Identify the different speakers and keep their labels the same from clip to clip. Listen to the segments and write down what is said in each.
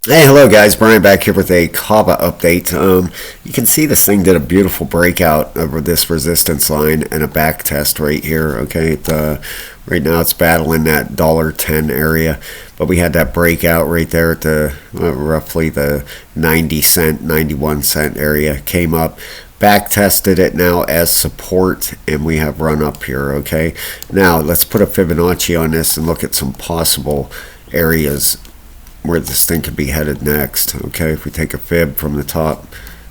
Speaker 1: Hey, hello guys, Brian back here with a Kava update. You can see this thing did a beautiful breakout over this resistance line and a back test right here. Okay, right now it's battling that $1.10 area, but we had that breakout right there at the roughly the 90 cent, 91 cent area. Came up, back tested it now as support, and we have run up here. Okay, now let's put a Fibonacci on this and look at some possible areas where this thing could be headed next. Okay, if we take a fib from the top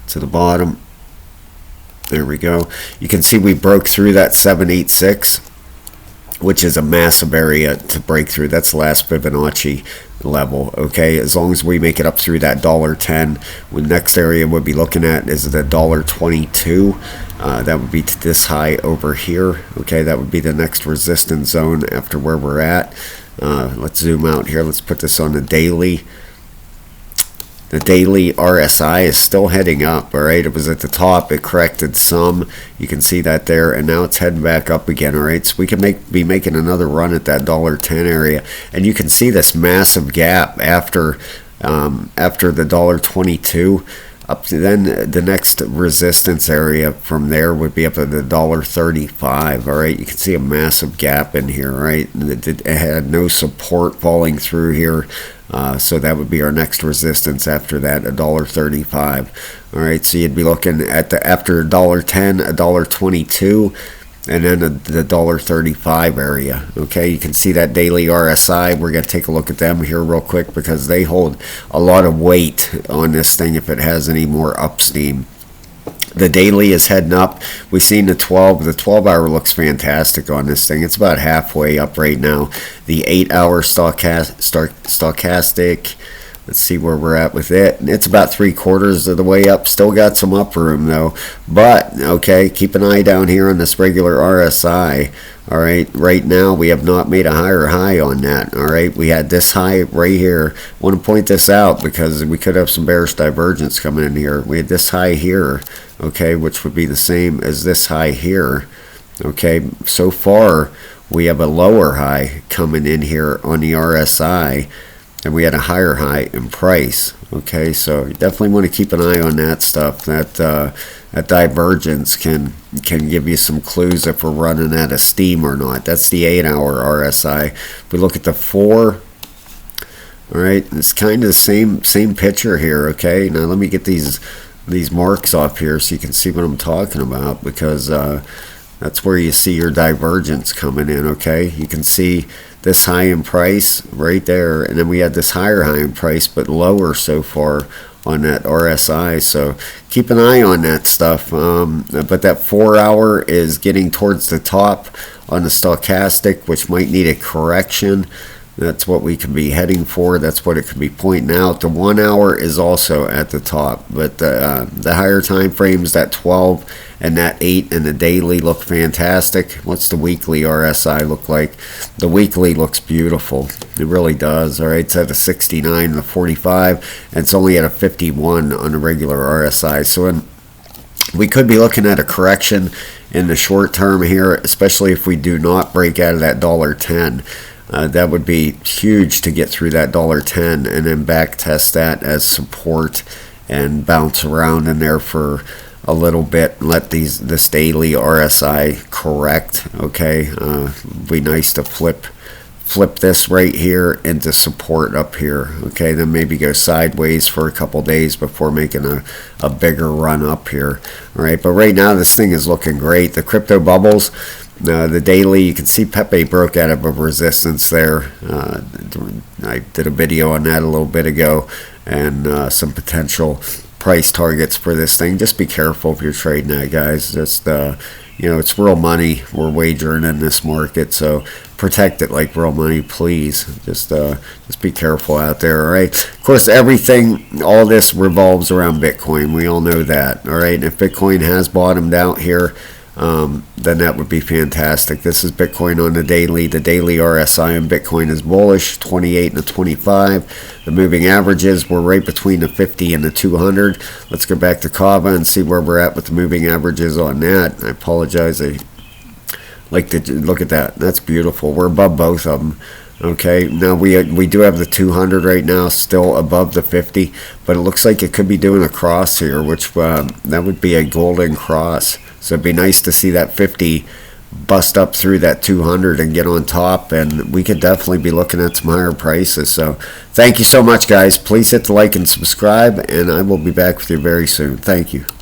Speaker 1: to the bottom, there we go. You can see we broke through that 786, which is a massive area to break through. That's the last Fibonacci level. Okay, as long as we make it up through that $1.10, the next area we'll be looking at is the $1.22. That would be to this high over here. Okay, that would be the next resistance zone after where we're at. Let's zoom out here. Let's put this on the daily. The daily RSI is still heading up. All right, it was at the top, it corrected some, you can see that there, and now it's heading back up again. All right, so we can be making another run at that $1.10 area, and you can see this massive gap after the $1.22. Up to then, the next resistance area from there would be up at the $1.35. All right, you can see a massive gap in here. Right, it had no support falling through here, so that would be our next resistance after that, $1.35. All right, so you'd be looking at the after $1.10, $1.22. And then the $1.35 area. Okay, you can see that daily RSI. We're going to take a look at them here real quick because they hold a lot of weight on this thing if it has any more upsteam. The daily is heading up. We've seen the 12. The 12-hour looks fantastic on this thing. It's about halfway up right now. The 8-hour stochastic. Let's see where we're at with it. It's about 3/4 of the way up. Still got some up room though. But okay, keep an eye down here on this regular RSI. All right, right now we have not made a higher high on that. All right, we had this high right here. I want to point this out because we could have some bearish divergence coming in here. We had this high here, okay, which would be the same as this high here. Okay, so far we have a lower high coming in here on the RSI, and we had a higher high in price. Okay, so you definitely want to keep an eye on that stuff. That divergence can give you some clues if we're running out of steam or not. That's the 8-hour RSI. If we look at the 4, all right, it's kind of the same picture here. Okay, now let me get these marks off here so you can see what I'm talking about, because that's where you see your divergence coming in. Okay, you can see this high in price right there, and then we had this higher high in price but lower so far on that RSI, so keep an eye on that stuff. But that 4-hour is getting towards the top on the stochastic, which might need a correction. That's what we could be heading for. That's what it could be pointing out. The 1-hour is also at the top, but the higher time frames, that 12 and that 8 and the daily, look fantastic. What's the weekly RSI look like? The weekly looks beautiful. It really does. All right, it's at a 69 and a 45, and it's only at a 51 on the regular RSI. So we could be looking at a correction in the short term here, especially if we do not break out of that $1.10. That would be huge to get through that $1.10 and then back test that as support and bounce around in there for a little bit and let this daily RSI correct. Okay, be nice to flip this right here into support up here. Okay, then maybe go sideways for a couple days before making a bigger run up here. All right, but right now this thing is looking great. The crypto bubbles, the daily, you can see Pepe broke out of a resistance there. I did a video on that a little bit ago, and some potential price targets for this thing. Just be careful if you're trading that, guys. Just it's real money we're wagering in this market, so protect it like real money, please. Just be careful out there. All right, of course, all this revolves around Bitcoin. We all know that. All right, and if Bitcoin has bottomed out here, then that would be fantastic. This is Bitcoin on the daily. The daily RSI on Bitcoin is bullish, 28 and a 25. The moving averages were right between the 50 and the 200. Let's go back to Kava and see where we're at with the moving averages on that. I apologize. I like to look at that. That's beautiful. We're above both of them. Okay, now we do have the 200 right now, still above the 50, but it looks like it could be doing a cross here, which that would be a golden cross. So it'd be nice to see that 50 bust up through that 200 and get on top, and we could definitely be looking at some higher prices. So thank you so much, guys. Please hit the like and subscribe, and I will be back with you very soon. Thank you.